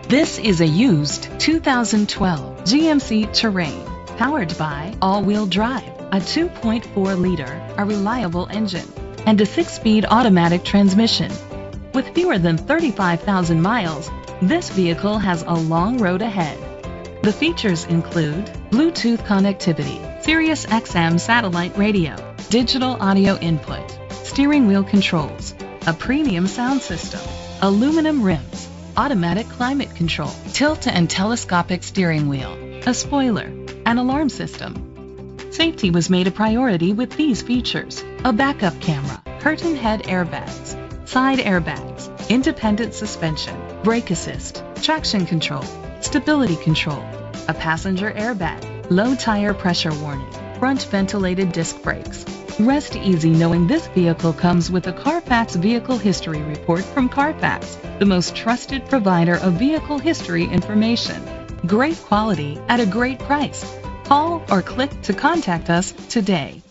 This is a used 2012 GMC Terrain, powered by all-wheel drive, a 2.4-liter, a reliable engine, and a 6-speed automatic transmission. With fewer than 35,000 miles, this vehicle has a long road ahead. The features include Bluetooth connectivity, Sirius XM satellite radio, digital audio input, steering wheel controls, a premium sound system, aluminum rims, automatic climate control, tilt and telescopic steering wheel, a spoiler, an alarm system. Safety was made a priority with these features: a backup camera, curtain head airbags, side airbags, independent suspension, brake assist, traction control, stability control, a passenger airbag, low tire pressure warning, front ventilated disc brakes. Rest easy knowing this vehicle comes with a Carfax Vehicle History Report from Carfax, the most trusted provider of vehicle history information. Great quality at a great price. Call or click to contact us today.